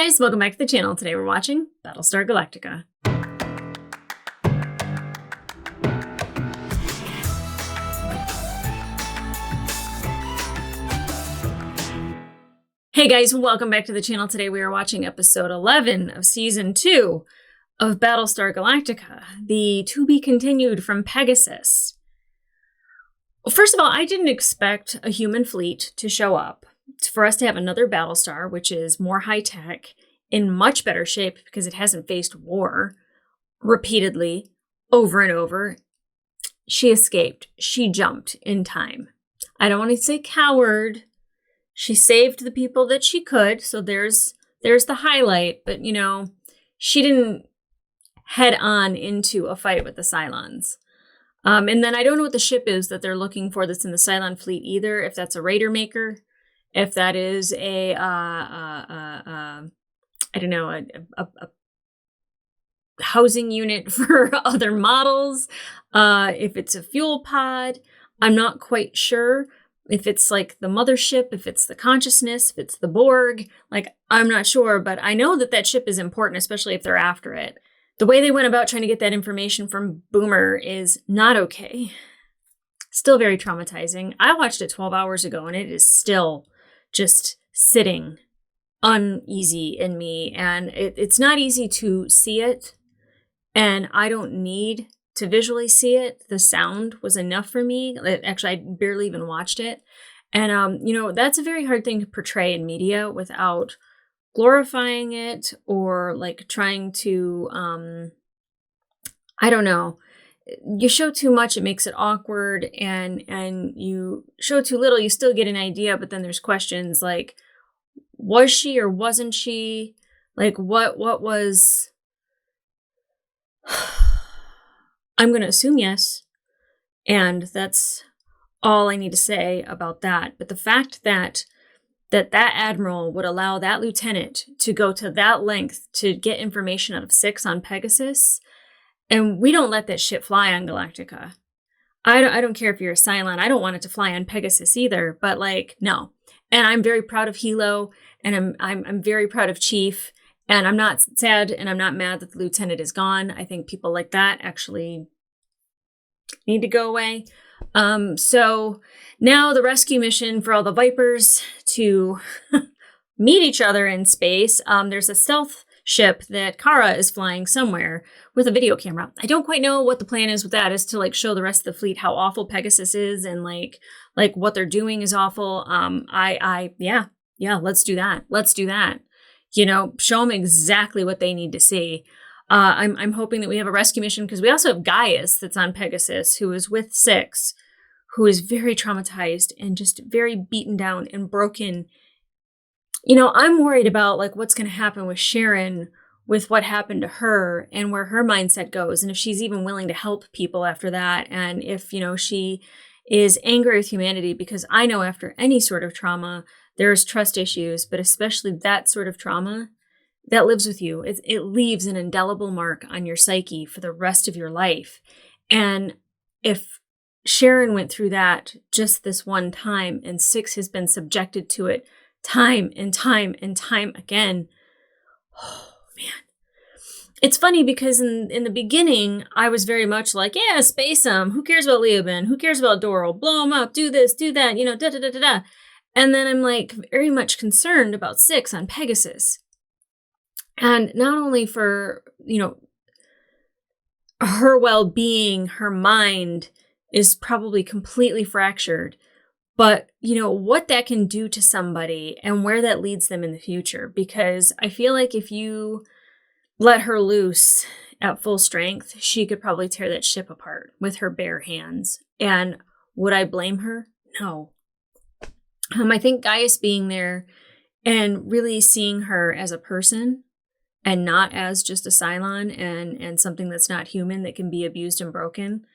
guys, welcome back to the channel. Today we're watching Battlestar Galactica. Hey guys, welcome back to the channel. Today we are watching episode 11 of season 2 of Battlestar Galactica, the to be continued from Pegasus. Well, first of all, I didn't expect a human fleet to show up, for us to have another Battlestar, which is more high-tech, in much better shape because it hasn't faced war repeatedly, over and over. She escaped. She jumped in time. I don't want to say coward. She saved the people that she could, so there's the highlight, but, you know, she didn't head on into a fight with the Cylons. And then I don't know what the ship is that they're looking for that's in the Cylon fleet either, if that's a Raider Maker, if that is a housing unit for other models, if it's a fuel pod. I'm not quite sure if it's like the mothership, if it's the consciousness, if it's the Borg. Like, I'm not sure, but I know that that ship is important, especially if they're after it. The way they went about trying to get that information from Boomer is not okay. Still very traumatizing. I watched it 12 hours ago and it is still just sitting uneasy in me, and it's not easy to see it, and I don't need to visually see it. The sound was enough for me. Actually, I barely even watched it, and you know, that's a very hard thing to portray in media without glorifying it or like trying to I don't know. You show too much, it makes it awkward, and you show too little, you still get an idea, but then there's questions like, was she or wasn't she? Like, what was... I'm going to assume yes, and that's all I need to say about that. But the fact that admiral would allow that lieutenant to go to that length to get information out of 6 on Pegasus, and we don't let that shit fly on Galactica. I don't care if you're a Cylon. I don't want it to fly on Pegasus either, but like, no. And I'm very proud of Hilo, and I'm very proud of Chief, and I'm not sad and I'm not mad that the lieutenant is gone. I think people like that actually need to go away. So now the rescue mission for all the Vipers to meet each other in space. There's a stealth ship that Kara is flying somewhere with a video camera. I don't quite know what the plan is with that, is to like show the rest of the fleet how awful Pegasus is and like what they're doing is awful. Yeah, let's do that. Let's do that. You know, show them exactly what they need to see. I'm hoping that we have a rescue mission because we also have Gaius that's on Pegasus, who is with 6, who is very traumatized and just very beaten down and broken. You know, I'm worried about like what's going to happen with Sharon, with what happened to her and where her mindset goes, and if she's even willing to help people after that, and if, you know, she is angry with humanity, because I know after any sort of trauma, there's trust issues, but especially that sort of trauma that lives with you. It leaves an indelible mark on your psyche for the rest of your life. And if Sharon went through that just this one time, and 6 has been subjected to it time and time and time again. Oh, man. It's funny because in the beginning, I was very much like, yeah, space them. Who cares about Leoben? Who cares about Doral? Blow them up. Do this, do that, you know, da-da-da-da-da. And then I'm like very much concerned about 6 on Pegasus. And not only for, you know, her well-being, her mind is probably completely fractured. But, you know, what that can do to somebody and where that leads them in the future. Because I feel like if you let her loose at full strength, she could probably tear that ship apart with her bare hands. And would I blame her? No. I think Gaius being there and really seeing her as a person and not as just a Cylon and something that's not human that can be abused and broken.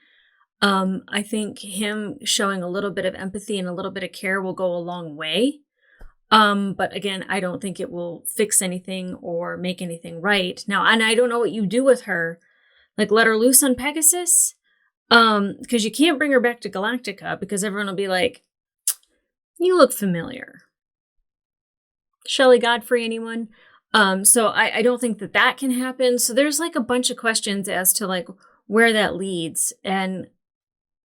I think him showing a little bit of empathy and a little bit of care will go a long way. But again, I don't think it will fix anything or make anything right. Now, and I don't know what you do with her. Like, let her loose on Pegasus? Because you can't bring her back to Galactica because everyone will be like, you look familiar. Shelley Godfrey, anyone? So I don't think that can happen. So there's like a bunch of questions as to like where that leads. And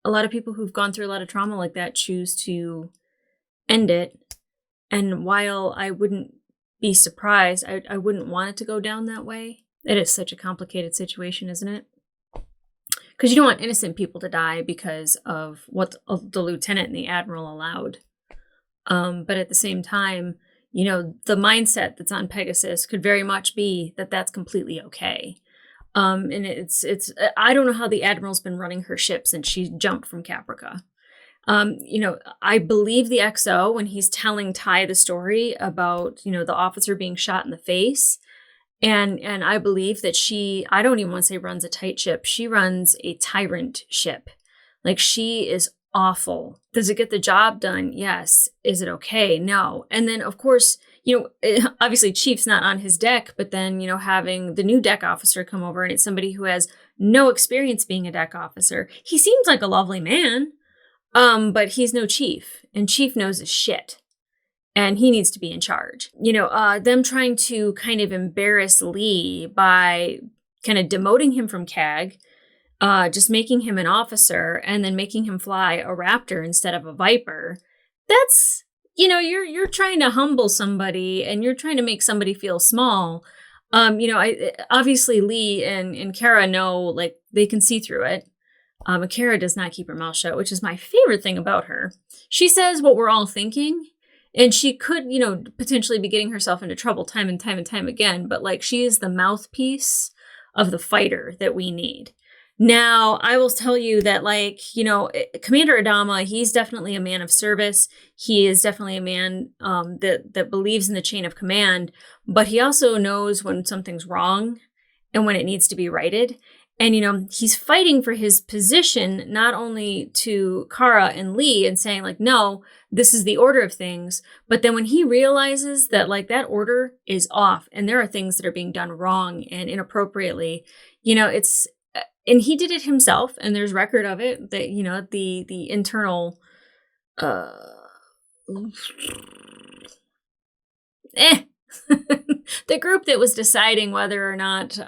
a lot of people who've gone through a lot of trauma like that choose to end it. And while I wouldn't be surprised, I wouldn't want it to go down that way. It is such a complicated situation, isn't it? Because you don't want innocent people to die because of what the lieutenant and the admiral allowed. But at the same time, you know, the mindset that's on Pegasus could very much be that that's completely okay. And it's I don't know how the admiral's been running her ship since she jumped from Caprica. You know, I believe the XO when he's telling Ty the story about, you know, the officer being shot in the face. And I believe that I don't even want to say runs a tight ship. She runs a tyrant ship. Like, she is awful. Does it get the job done? Yes. Is it okay? No. And then, of course, you know, obviously Chief's not on his deck, but then, you know, having the new deck officer come over, and it's somebody who has no experience being a deck officer. He seems like a lovely man, but he's no chief, and Chief knows his shit. And he needs to be in charge. You know, them trying to kind of embarrass Lee by kind of demoting him from CAG, just making him an officer, and then making him fly a Raptor instead of a Viper. That's, you know, you're trying to humble somebody, and you're trying to make somebody feel small. You know, obviously Lee and Kara know, like, they can see through it. Kara does not keep her mouth shut, which is my favorite thing about her. She says what we're all thinking. And she could, you know, potentially be getting herself into trouble time and time and time again. But, like, she is the mouthpiece of the fighter that we need. Now, I will tell you that, like, you know, Commander Adama, he's definitely a man of service. He is definitely a man that believes in the chain of command. But he also knows when something's wrong and when it needs to be righted. And, you know, he's fighting for his position, not only to Kara and Lee and saying, like, no, this is the order of things. But then when he realizes that, like, that order is off and there are things that are being done wrong and inappropriately, you know, and he did it himself. And there's record of it that, you know, the internal, the group that was deciding whether or not,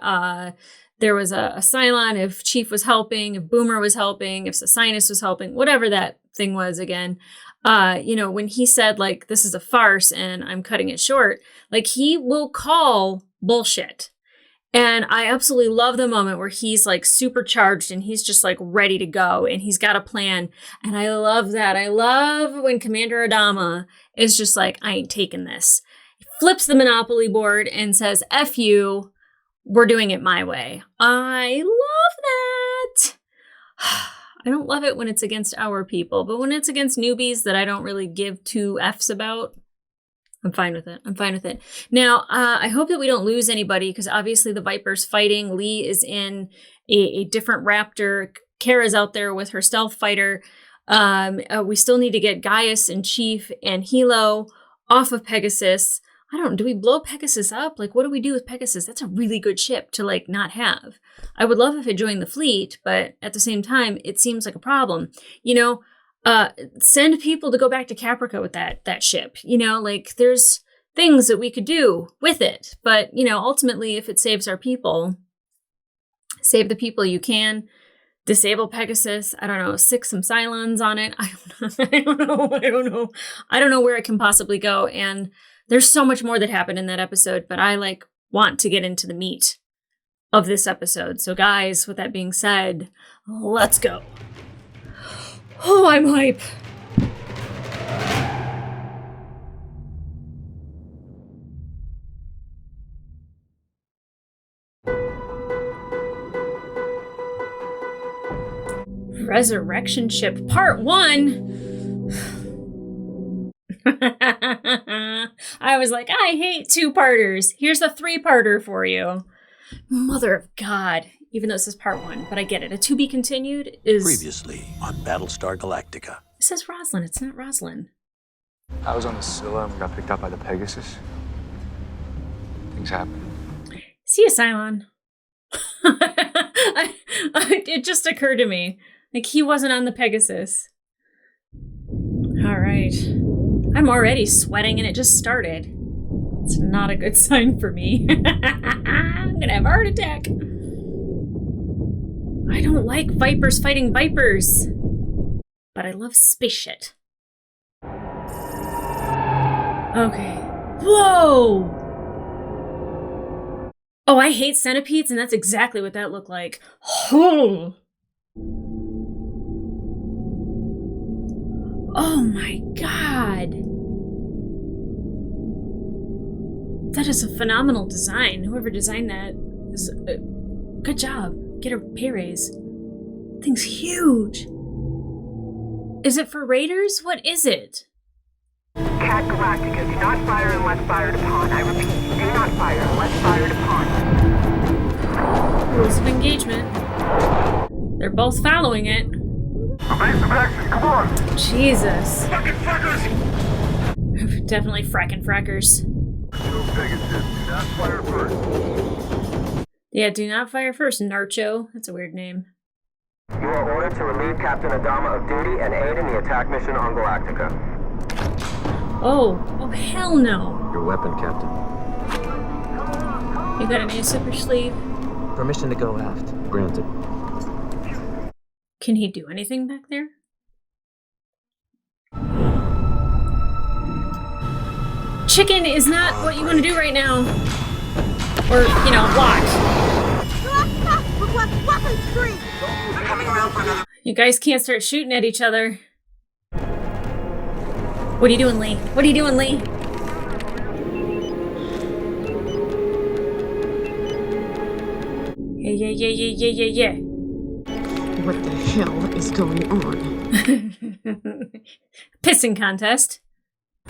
there was a Cylon, if Chief was helping, if Boomer was helping, if Sasinus was helping, whatever that thing was again. You know, when he said, like, this is a farce and I'm cutting it short, like, he will call bullshit. And I absolutely love the moment where he's, like, supercharged and he's just, like, ready to go and he's got a plan. And I love that. I love when Commander Adama is just like, I ain't taking this. He flips the Monopoly board and says, F you. We're doing it my way. I love that. I don't love it when it's against our people, but when it's against newbies that I don't really give two F's about, I'm fine with it. Now, I hope that we don't lose anybody, because obviously the Viper's fighting. Lee is in a different Raptor. Kara's out there with her stealth fighter. We still need to get Gaius and Chief and Hilo off of Pegasus. Do we blow Pegasus up? Like, what do we do with Pegasus? That's a really good ship to, like, not have. I would love if it joined the fleet, but at the same time, it seems like a problem. You know, send people to go back to Caprica with that ship. You know, like, there's things that we could do with it. But, you know, ultimately, if it saves our people, save the people you can. Disable Pegasus. I don't know, stick some Cylons on it. I don't know where it can possibly go. And there's so much more that happened in that episode, but I, like, want to get into the meat of this episode. So, guys, with that being said, let's go. Oh, I'm hype. Resurrection Ship Part 1. I was like, I hate two-parters. Here's a three-parter for you. Mother of God. Even though this is Part 1, but I get it. A to be continued is... Previously on Battlestar Galactica. It says Roslyn. It's not Roslyn. I was on the Scylla and got picked up by the Pegasus. Things happen. See you, Cylon. It just occurred to me. Like, he wasn't on the Pegasus. All right. I'm already sweating and it just started. It's not a good sign for me. I'm gonna have a heart attack. I don't like vipers fighting vipers. But I love space shit. Okay. Whoa! Oh, I hate centipedes, and that's exactly what that looked like. Oh my god! That is a phenomenal design. Whoever designed that is good job. Get a pay raise. Thing's huge. Is it for raiders? What is it? Cat Galactica, do not fire unless fired upon. I repeat, do not fire unless fired upon. Rules of engagement. They're both following it. Evasive action, come on! Jesus. Fucking frackers! Definitely fracking frackers. Pegasus, do not fire first. Yeah, do not fire first, Narcho. That's a weird name. You are ordered to relieve Captain Adama of duty and aid in the attack mission on Galactica. Oh hell no. Your weapon, Captain. You got any super sleeve? Permission to go aft. Granted. Can he do anything back there? Chicken is not what you want to do right now. Or, you know, block. You guys can't start shooting at each other. What are you doing, Lee? What are you doing, Lee? Yeah. What the hell is going on? Pissing contest.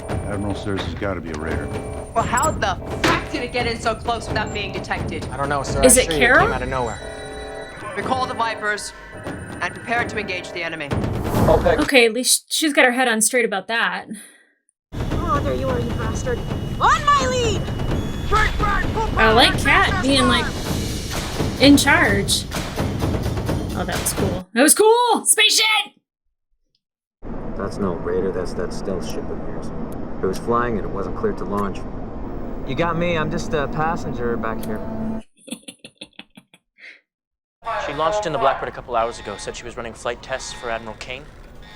Admiral says he's got to be a raider. Well, how the fuck did it get in so close without being detected? I don't know, sir. Is I it assure you Carol? Came out of nowhere. Recall the Vipers and prepare to engage the enemy. Okay. Okay, at least she's got her head on straight about that. Oh, there you are, you bastard. On my lead! I like Kat being, like, in charge. Oh, that was cool. That was cool! Space shit! That's no raider, that's that stealth ship of yours. It was flying and it wasn't cleared to launch. You got me, I'm just a passenger back here. She launched in the Blackbird a couple hours ago, said she was running flight tests for Admiral Kane.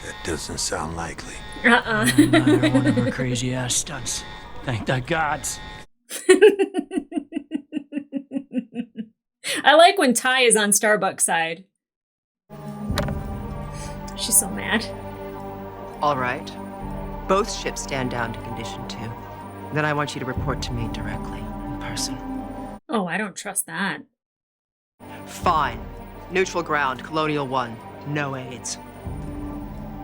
That doesn't sound likely. Another one of her crazy ass stunts. Thank the gods. I like when Ty is on Starbuck's side. She's so mad. All right. Both ships stand down to Condition 2. Then I want you to report to me directly, in person. Oh, I don't trust that. Fine. Neutral ground, Colonial 1. No aids.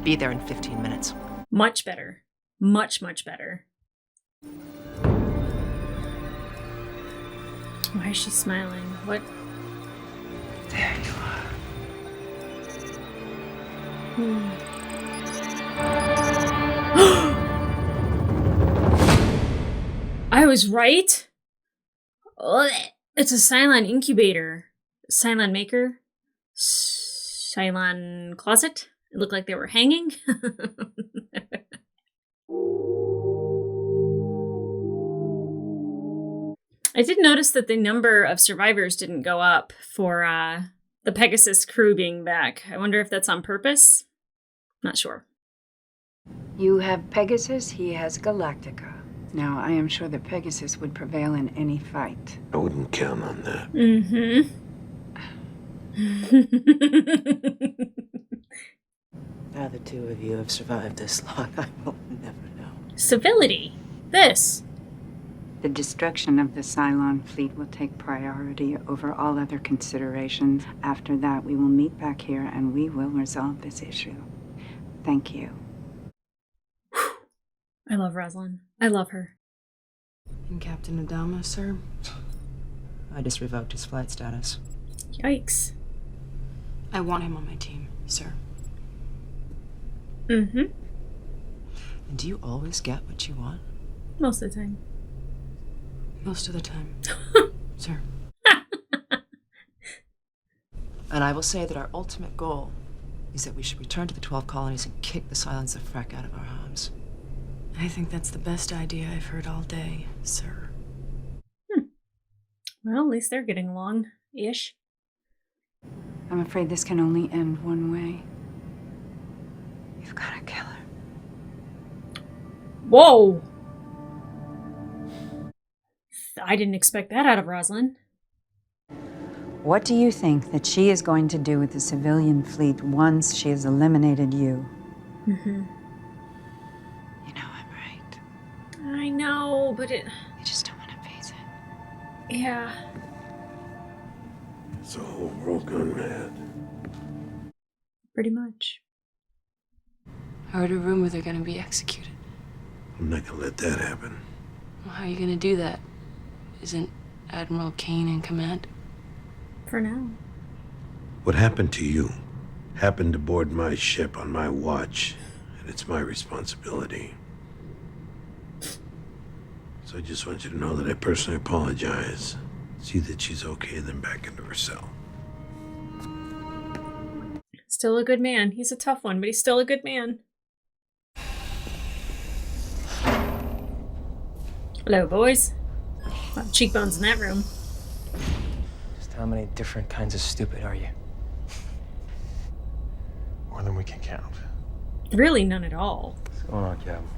Be there in 15 minutes. Much better. Much, much better. Why is she smiling? What? There you are. I was right? It's a Cylon incubator. Cylon maker? Cylon closet? It looked like they were hanging. I did notice that the number of survivors didn't go up for the Pegasus crew being back. I wonder if that's on purpose? Not sure. You have Pegasus, he has Galactica. Now, I am sure the Pegasus would prevail in any fight. I wouldn't count on that. Mm-hmm. Now the two of you have survived this long, I will never know. Civility. This. The destruction of the Cylon fleet will take priority over all other considerations. After that, we will meet back here and we will resolve this issue. Thank you. I love Rosalind. I love her. And Captain Adama, sir? I just revoked his flight status. Yikes. I want him on my team, sir. Mm-hmm. And do you always get what you want? Most of the time. Most of the time, sir. And I will say that our ultimate goal is that we should return to the 12 colonies and kick the Cylons the frack out of our homes. I think that's the best idea I've heard all day, sir. Well, at least they're getting along-ish. I'm afraid this can only end one way. You've got to kill her. Whoa! I didn't expect that out of Rosalind. What do you think that she is going to do with the civilian fleet once she has eliminated you? Mm-hmm. You know I'm right. I know, but it... You just don't want to face it. Yeah. It's a whole world gone mad. Pretty much. I heard a rumor they're gonna be executed. I'm not gonna let that happen. Well, how are you gonna do that? Isn't Admiral Kane in command? For now. What happened to you happened aboard my ship on my watch, and it's my responsibility. So I just want you to know that I personally apologize. See that she's okay, then back into her cell. Still a good man. He's a tough one, but he's still a good man. Hello, boys. A lot of cheekbones in that room. Just how many different kinds of stupid are you? More than we can count. Really none at all. What's going on, Captain?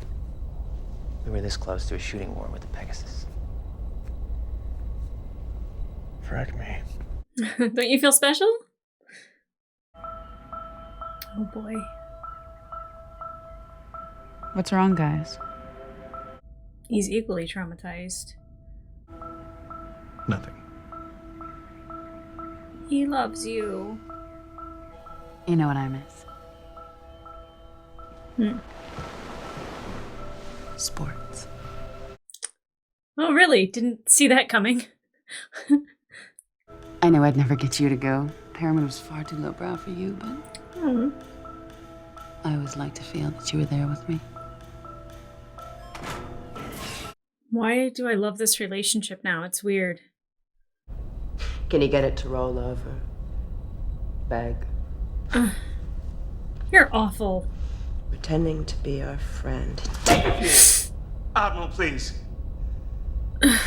We were this close to a shooting war with the Pegasus. Frack me. Don't you feel special? Oh boy. What's wrong, guys? He's equally traumatized. Nothing. He loves you. You know what I miss? Sports. Oh, really? Didn't see that coming. I know I'd never get you to go. Paramount was far too lowbrow for you, but I always like to feel that you were there with me. Why do I love this relationship now? It's weird. Can you get it to roll over? Beg. You're awful. Pretending to be our friend. Admiral, please.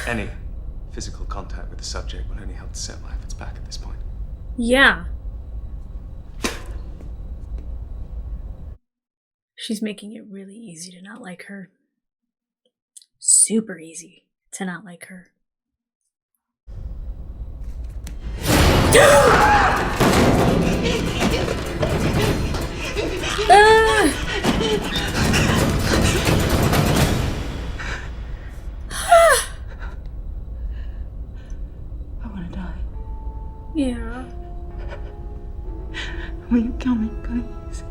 Any physical contact with the subject would only help to set my efforts back at this point. Yeah. She's making it really easy to not like her. Super easy to not like her. I want to die. Yeah. Will you kill me, please?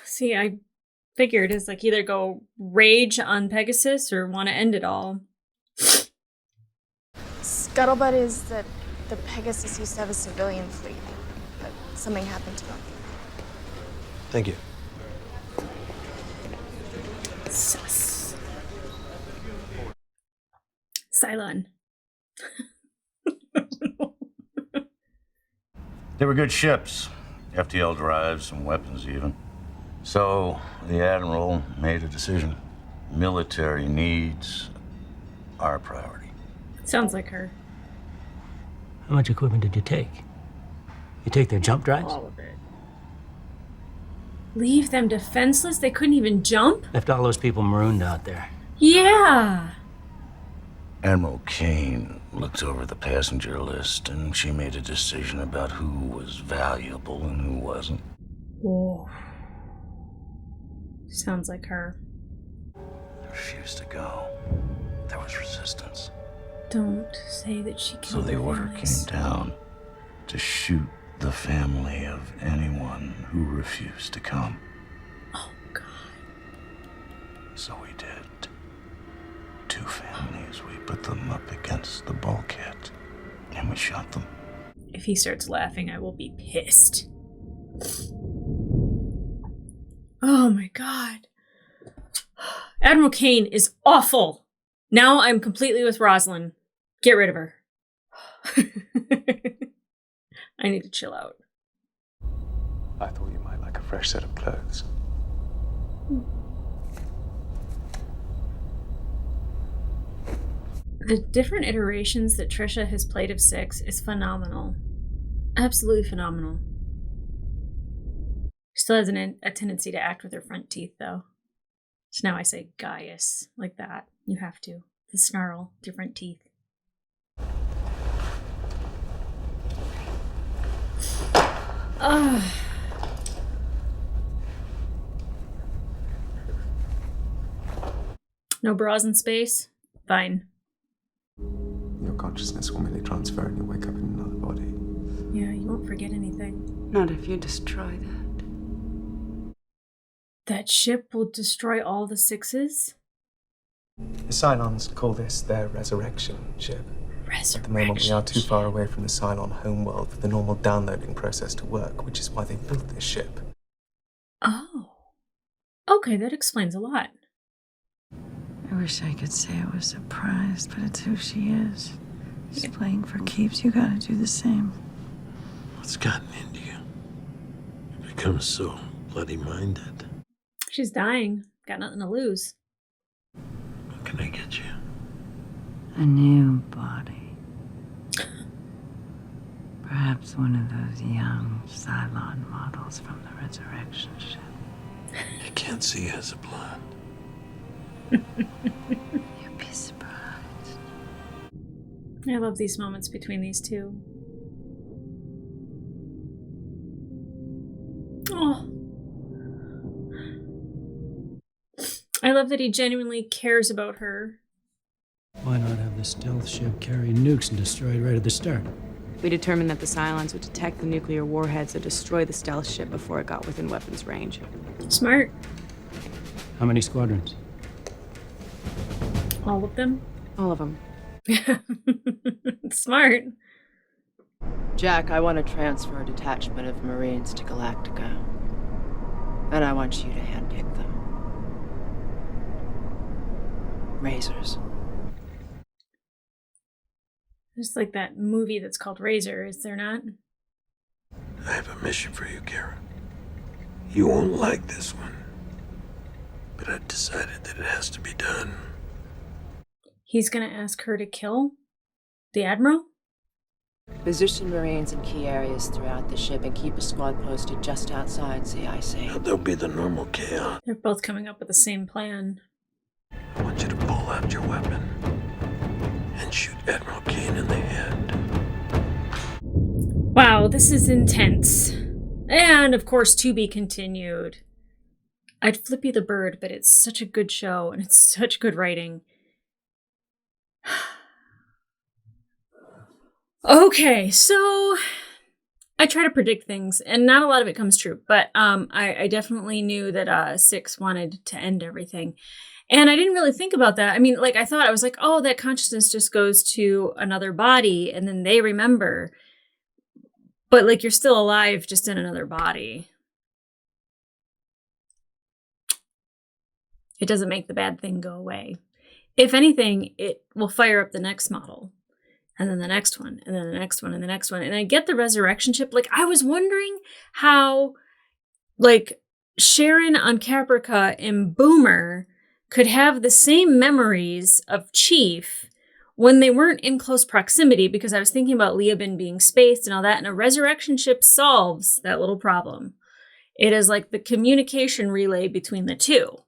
See, I figured it's like either go rage on Pegasus or want to end it all. Scuttlebutt is that the Pegasus used to have a civilian fleet, but something happened to them. Thank you. Sus. Cylon. They were good ships. FTL drives and weapons even. So the Admiral made a decision. Military needs are a priority. Sounds like her. How much equipment did you take? You take their jump drives? All of it. Leave them defenseless? They couldn't even jump? Left all those people marooned out there. Yeah. Admiral Kane looked over the passenger list and she made a decision about who was valuable and who wasn't. Whoa. Sounds like her. They refused to go. There was resistance. Don't say that she killed So the their order families. came down to shoot the family of anyone who refused to come. Oh, God. So we did. 2 families, we put them up against the bulkhead and we shot them. If he starts laughing, I will be pissed. Oh my God. Admiral Kane is awful. Now I'm completely with Rosalind. Get rid of her. I need to chill out. I thought you might like a fresh set of clothes. The different iterations that Trisha has played of 6 is phenomenal. Absolutely phenomenal. She still has a tendency to act with her front teeth, though. So now I say Gaius, like that. You have to. The snarl, different teeth. Ugh. No bras in space? Fine. Your consciousness will merely transfer and you'll wake up in another body. Yeah, you won't forget anything. Not if you destroy that. That ship will destroy all the 6s? The Cylons call this their resurrection ship. Resurrection. At the moment, we are too far away from the Cylon homeworld for the normal downloading process to work, which is why they built this ship. Oh. Okay, that explains a lot. I wish I could say I was surprised, but it's who she is. She's playing for keeps. You gotta do the same. What's gotten into you? You become so bloody minded. She's dying. Got nothing to lose. What can I get you? A new body. Perhaps one of those young Cylon models from the resurrection ship. You can't see as a blonde. You'd be surprised. I love these moments between these two. Oh. I love that he genuinely cares about her. Why not have the stealth ship carry nukes and destroy it right at the start? We determined that the Cylons would detect the nuclear warheads and destroy the stealth ship before it got within weapons range. Smart. How many squadrons? All of them? All of them. Smart. Jack, I want to transfer a detachment of Marines to Galactica. And I want you to handpick them. Razors. Just like that movie that's called Razor, is there not? I have a mission for you, Kara. You won't like this one, but I've decided that it has to be done. He's gonna ask her to kill the Admiral? Position Marines in key areas throughout the ship and keep a squad posted just outside CIC. Now, there'll be the normal chaos. They're both coming up with the same plan. I want you to pull out your weapon and shoot Admiral Kane in the head. Wow, this is intense. And, of course, to be continued. I'd flip you the bird, but it's such a good show, and it's such good writing. Okay, so I try to predict things, and not a lot of it comes true, but I definitely knew that 6 wanted to end everything. And I didn't really think about that. I mean, like, I was like, oh, that consciousness just goes to another body, and then they remember. But, like, you're still alive, just in another body. It doesn't make the bad thing go away. If anything, it will fire up the next model. And then the next one, and then the next one, and the next one. And I get the resurrection ship. Like, I was wondering how, like, Sharon on Caprica and Boomer could have the same memories of Chief when they weren't in close proximity, because I was thinking about Leoben being spaced and all that, and a resurrection ship solves that little problem. It is like the communication relay between the two.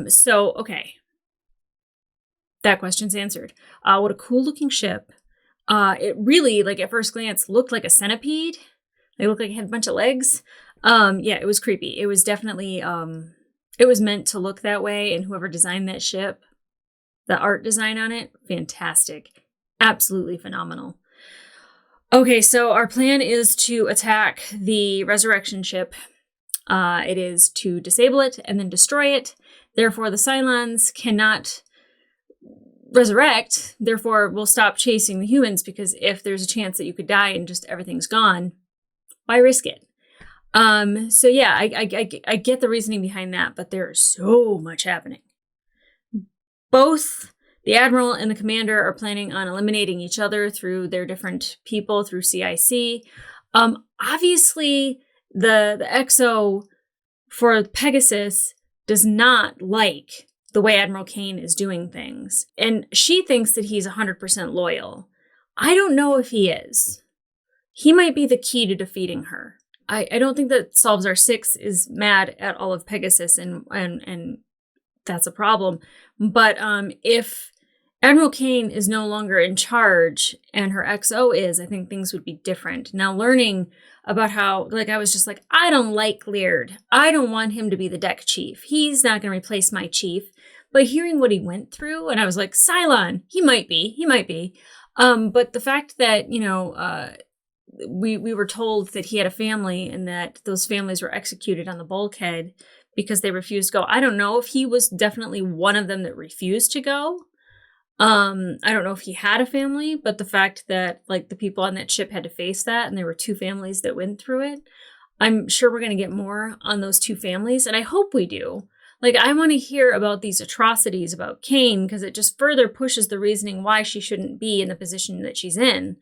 So, okay. That question's answered. What a cool looking ship. It really, like, at first glance, looked like a centipede. They looked like it had a bunch of legs. Yeah, it was creepy. It was definitely, it was meant to look that way, and whoever designed that ship, the art design on it, fantastic. Absolutely phenomenal. Okay, so our plan is to attack the resurrection ship. It is to disable it and then destroy it. Therefore, the Cylons cannot resurrect. Therefore, we'll stop chasing the humans, because if there's a chance that you could die and just everything's gone, why risk it? So yeah, I get the reasoning behind that, but there's so much happening. Both the Admiral and the Commander are planning on eliminating each other through their different people through CIC. Obviously, the XO for Pegasus does not like the way Admiral Kane is doing things. And she thinks that he's 100% loyal. I don't know if he is. He might be the key to defeating her. I don't think that Salvzar 6 is mad at all of Pegasus, and that's a problem. But if Admiral Kane is no longer in charge and her XO is, I think things would be different. Now, learning about how, like, I was just like, I don't like Laird. I don't want him to be the deck chief. He's not going to replace my chief. But hearing what he went through, and I was like, Cylon, he might be. But the fact that, we were told that he had a family and that those families were executed on the bulkhead because they refused to go. I don't know if he was definitely one of them that refused to go. I don't know if he had a family, but the fact that like the people on that ship had to face that and there were two families that went through it, I'm sure we're going to get more on those two families. And I hope we do. Like, I want to hear about these atrocities about Kane because it just further pushes the reasoning why she shouldn't be in the position that she's in.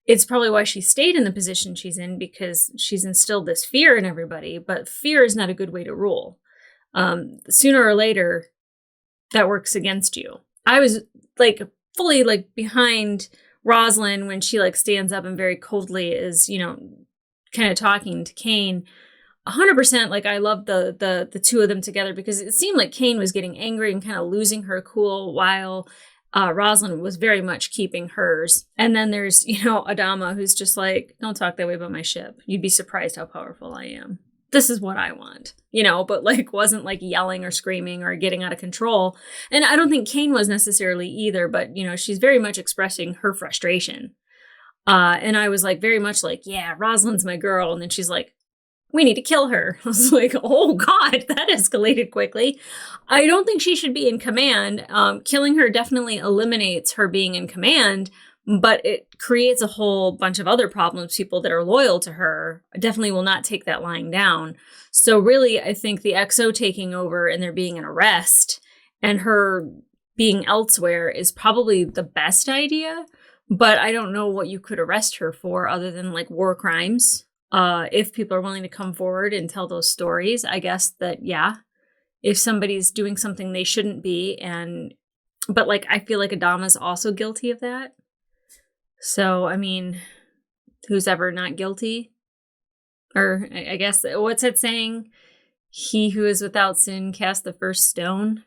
It's probably why she stayed in the position she's in, because she's instilled this fear in everybody, but fear is not a good way to rule. Sooner or later, that works against you. I was like fully like behind Rosalind when she like stands up and very coldly is, kind of talking to Kane. 100%, like, I love the two of them together because it seemed like Kane was getting angry and kind of losing her cool while Rosalind was very much keeping hers. And then there's, Adama, who's just like, don't talk that way about my ship. You'd be surprised how powerful I am. This is what I want, but like wasn't like yelling or screaming or getting out of control. And I don't think Kane was necessarily either, but, she's very much expressing her frustration. And I was like, very much like, yeah, Rosalind's my girl. And then she's like, we need to kill her. I was like, oh God, that escalated quickly. I don't think she should be in command. Killing her definitely eliminates her being in command, but it creates a whole bunch of other problems. People that are loyal to her definitely will not take that lying down. So really, I think the XO taking over and there being an arrest and her being elsewhere is probably the best idea. But I don't know what you could arrest her for other than like war crimes. If people are willing to come forward and tell those stories, I guess that, yeah, if somebody's doing something they shouldn't be, but like, I feel like Adama's also guilty of that. So, I mean, who's ever not guilty? Or I guess, what's that saying? He who is without sin cast the first stone.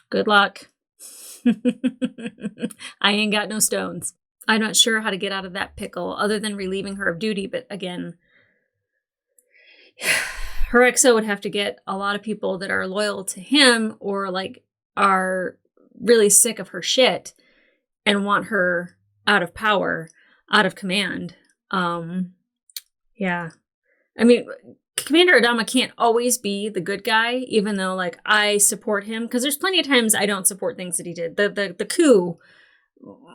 Good luck. I ain't got no stones. I'm not sure how to get out of that pickle other than relieving her of duty. But again, her XO would have to get a lot of people that are loyal to him or like are really sick of her shit and want her out of power, out of command. Yeah. I mean, Commander Adama can't always be the good guy, even though like I support him, because there's plenty of times I don't support things that he did. The coup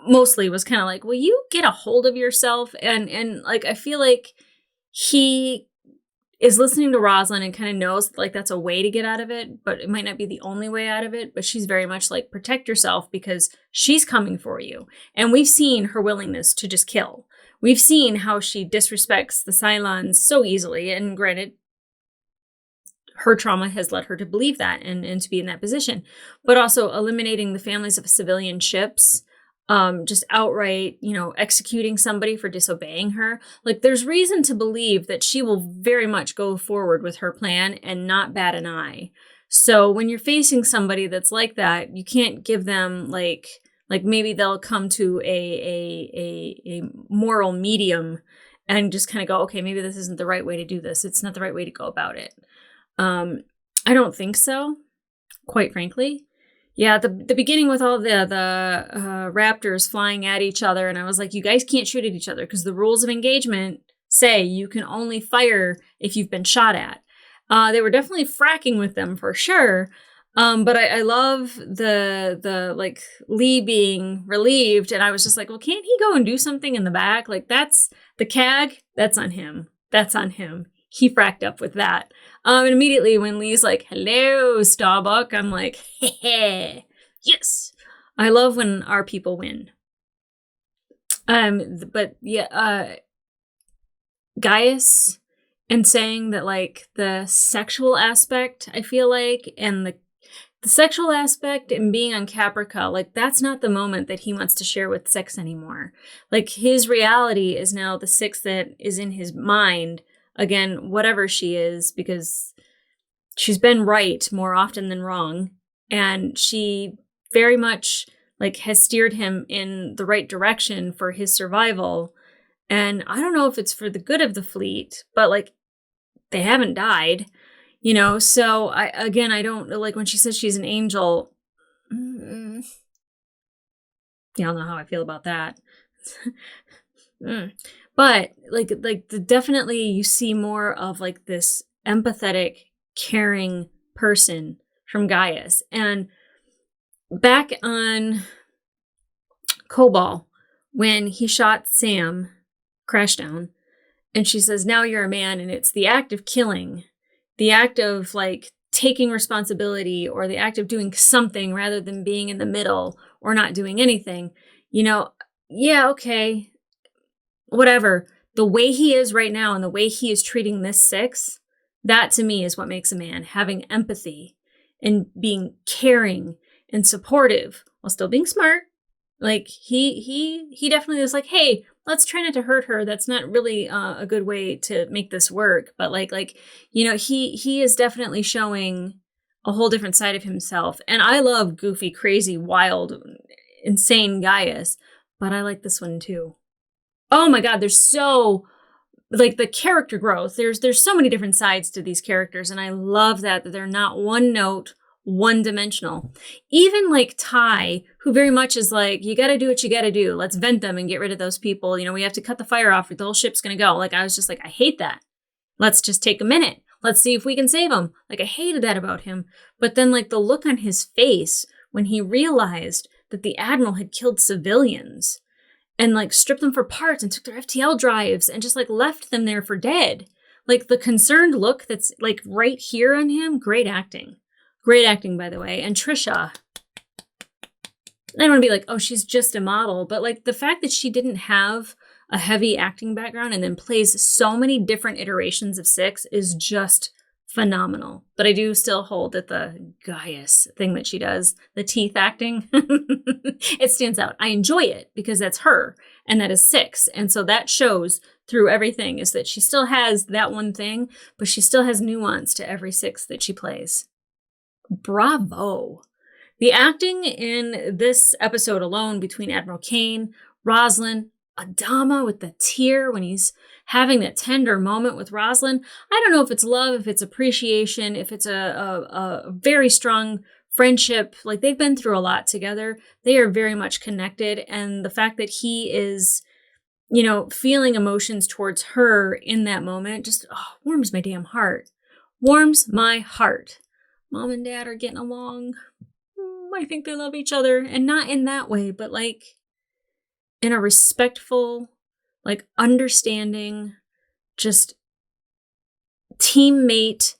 mostly was kind of like, will you get a hold of yourself? And like, I feel like he is listening to Rosalind and kind of knows like that's a way to get out of it, but it might not be the only way out of it. But she's very much like, protect yourself because she's coming for you. And we've seen her willingness to just kill. We've seen how she disrespects the Cylons so easily. And granted, her trauma has led her to believe that and to be in that position. But also eliminating the families of civilian ships, just outright, executing somebody for disobeying her. Like, there's reason to believe that she will very much go forward with her plan and not bat an eye. So when you're facing somebody that's like that, you can't give them like maybe they'll come to a moral medium and just kind of go, okay, maybe this isn't the right way to do this. It's not the right way to go about it. I don't think so, quite frankly. Yeah, the beginning with all the raptors flying at each other, and I was like, you guys can't shoot at each other because the rules of engagement say you can only fire if you've been shot at. They were definitely fracking with them for sure, but I love the like Lee being relieved, and I was just like, well, can't he go and do something in the back? Like, that's the CAG, that's on him. That's on him. He fracked up with that. And immediately when Lee's like, hello, Starbuck, I'm like, hey, yes. I love when our people win. But yeah, Gaius, and saying that like the sexual aspect, I feel like, and the sexual aspect and being on Caprica, like that's not the moment that he wants to share with Six anymore. Like his reality is now the Six that is in his mind. Again, whatever she is, because she's been right more often than wrong. And she very much like has steered him in the right direction for his survival. And I don't know if it's for the good of the fleet, but like they haven't died, you know? So I don't like when she says she's an angel. Y'all know how I feel about that. But definitely you see more of like this empathetic, caring person from Gaius. And back on Cobol, when he shot Sam Crashdown, and she says, now you're a man, and it's the act of killing, the act of like taking responsibility, or the act of doing something rather than being in the middle or not doing anything, you know, yeah, okay, whatever. The way he is right now and the way he is treating this Six, that to me is what makes a man, having empathy and being caring and supportive while still being smart. Like he definitely was like, hey, let's try not to hurt her. That's not really a good way to make this work. But like, you know, he is definitely showing a whole different side of himself. And I love goofy, crazy, wild, insane Gaius, but I like this one too. Oh my God, there's so like the character growth. There's so many different sides to these characters, and I love that they're not one note, one dimensional. Even like Ty, who very much is like, you got to do what you got to do. Let's vent them and get rid of those people. You know, we have to cut the fire off or the whole ship's going to go. Like, I was just like, I hate that. Let's just take a minute. Let's see if we can save him. Like, I hated that about him. But then like the look on his face when he realized that the Admiral had killed civilians and like stripped them for parts and took their FTL drives and just like left them there for dead. Like the concerned look that's like right here on him. Great acting. Great acting, by the way. And Trisha, I don't want to be like, oh, she's just a model. But like the fact that she didn't have a heavy acting background and then plays so many different iterations of Six is just phenomenal. But I do still hold that the Gaius thing that she does, the teeth acting, it stands out. I enjoy it because that's her and that is Six. And so that shows through everything is that she still has that one thing, but she still has nuance to every Six that she plays. Bravo. The acting in this episode alone between Admiral Kane, Roslin, Adama with the tear when he's having that tender moment with Roslin. I don't know if it's love, if it's appreciation, if it's a very strong friendship. Like they've been through a lot together. They are very much connected. And the fact that he is, you know, feeling emotions towards her in that moment just warms my damn heart. Warms my heart. Mom and Dad are getting along. I think they love each other. And not in that way, but like in a respectful, like understanding, just teammate,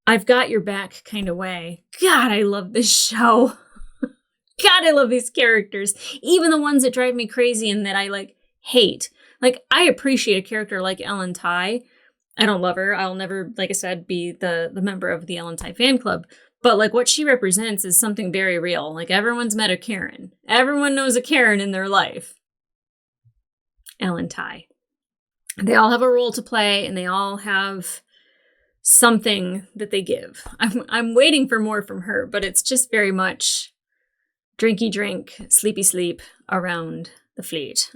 I've got your back kind of way. God, I love this show. God, I love these characters. Even the ones that drive me crazy and that I like hate. Like I appreciate a character like Ellen Ty. I don't love her. I'll never, like I said, be the member of the Ellen Ty fan club. But like what she represents is something very real. Like everyone's met a Karen. Everyone knows a Karen in their life. Ellen Ty. They all have a role to play and they all have something that they give. I'm waiting for more from her, but it's just very much drinky drink, sleepy sleep around the fleet.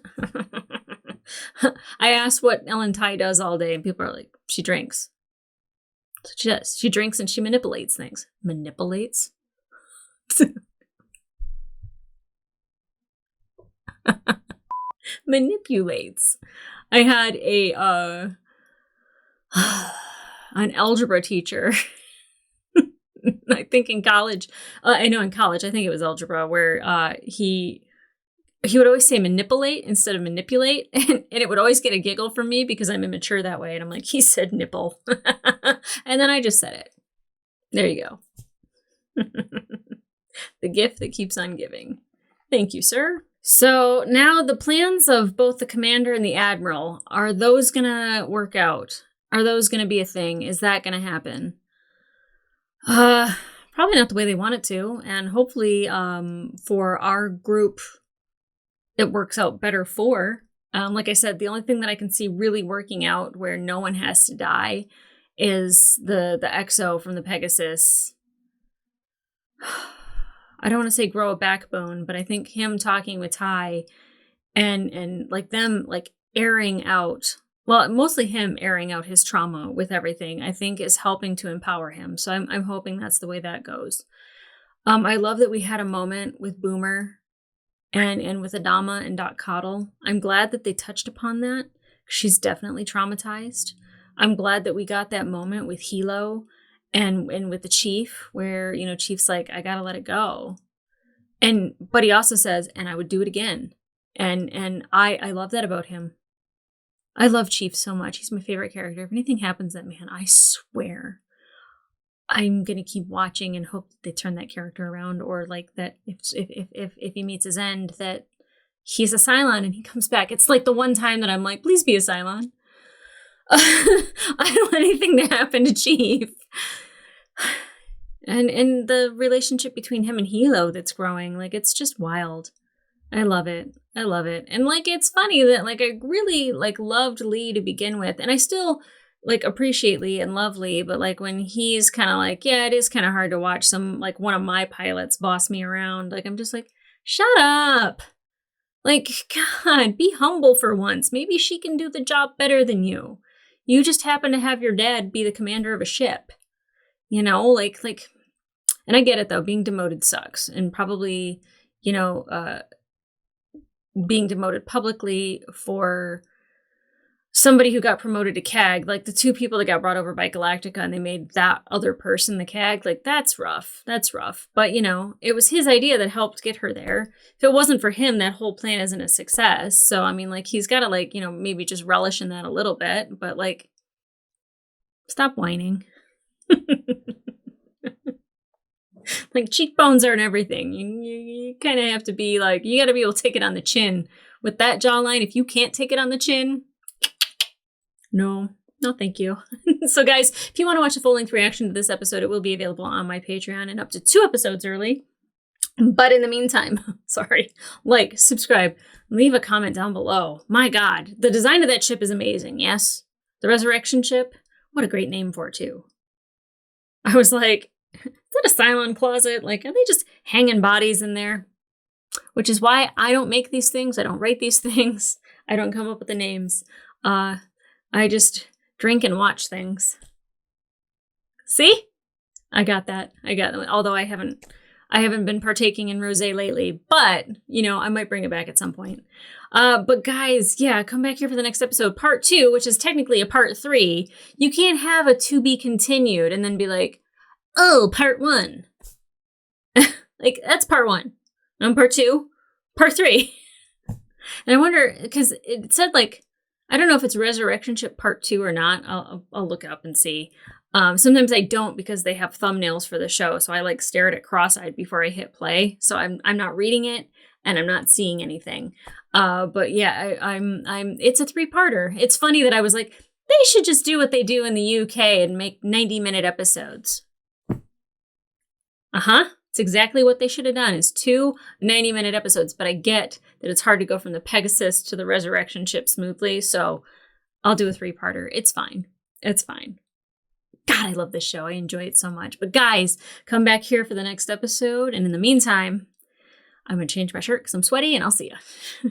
I asked what Ellen Ty does all day and people are like, she drinks. So she does. She drinks and she manipulates things. Manipulates? Manipulates. I had an algebra teacher. I think in college. I know in college. I think it was algebra where he would always say manipulate instead of manipulate. And it would always get a giggle from me because I'm immature that way. And I'm like, he said nipple. And then I just said it. There you go. The gift that keeps on giving. Thank you, sir. So now the plans of both the commander and the admiral, are those gonna work out? Are those gonna be a thing? Is that gonna happen? Probably not the way they want it to, and hopefully for our group it works out better for. Like I said, the only thing that I can see really working out where no one has to die is the XO from the Pegasus. I don't want to say grow a backbone, but I think him talking with Ty and like them like airing out, well, mostly him airing out his trauma with everything, I think is helping to empower him. So I'm hoping that's the way that goes. I love that we had a moment with Boomer and with Adama and Doc Coddle. I'm glad that they touched upon that. She's definitely traumatized. I'm glad that we got that moment with Hilo and with the Chief, where, you know, Chief's like, I gotta let it go. But he also says, and I would do it again. And I love that about him. I love Chief so much. He's my favorite character. If anything happens to that man, I swear I'm gonna keep watching and hope that they turn that character around, or like that if he meets his end, that he's a Cylon and he comes back. It's like the one time that I'm like, please be a Cylon. I don't want anything to happen to Chief. And the relationship between him and Hilo that's growing, like, it's just wild. I love it. I love it. And like, it's funny that like I really like loved Lee to begin with, and I still like appreciate Lee and love Lee, but like when he's kind of like, yeah, it is kind of hard to watch some like one of my pilots boss me around. Like, I'm just like, shut up. Like, God, be humble for once. Maybe she can do the job better than you. You just happen to have your dad be the commander of a ship. You know, like, and I get it though, being demoted sucks, and probably, you know, being demoted publicly for somebody who got promoted to CAG, like the two people that got brought over by Galactica and they made that other person the CAG, like that's rough. That's rough. But, you know, it was his idea that helped get her there. If it wasn't for him, that whole plan isn't a success. So, I mean, like, he's got to, like, you know, maybe just relish in that a little bit, but like, stop whining. Like, cheekbones aren't everything. You kind of have to be like, you got to be able to take it on the chin. With that jawline, if you can't take it on the chin, no, thank you. So guys, if you want to watch a full-length reaction to this episode, it will be available on my Patreon and up to 2 episodes early. But in the meantime, like, subscribe, leave a comment down below. My God, the design of that ship is amazing, yes? The Resurrection ship, what a great name for it, too. I was like, is that a Cylon closet? Like, are they just hanging bodies in there? Which is why I don't make these things. I don't write these things. I don't come up with the names. I just drink and watch things. See? I got that. Although I haven't been partaking in rosé lately, but, you know, I might bring it back at some point. But guys, yeah, come back here for the next episode, part 2, which is technically a part 3. You can't have a to be continued and then be like, oh, part 1. Like, that's part 1. And part 2, part 3. And I wonder, because it said, like, I don't know if it's Resurrection Ship part 2 or not. I'll look it up and see. Sometimes I don't, because they have thumbnails for the show. So I like stare at it cross-eyed before I hit play. So I'm not reading it and I'm not seeing anything. But yeah, I'm it's a 3-parter. It's funny that I was like, they should just do what they do in the UK and make 90-minute episodes. It's exactly what they should have done, is 2 90-minute episodes. But I get that it's hard to go from the Pegasus to the Resurrection Ship smoothly. So I'll do a 3-parter. It's fine. It's fine. God, I love this show. I enjoy it so much. But guys, come back here for the next episode. And in the meantime, I'm going to change my shirt because I'm sweaty, and I'll see ya.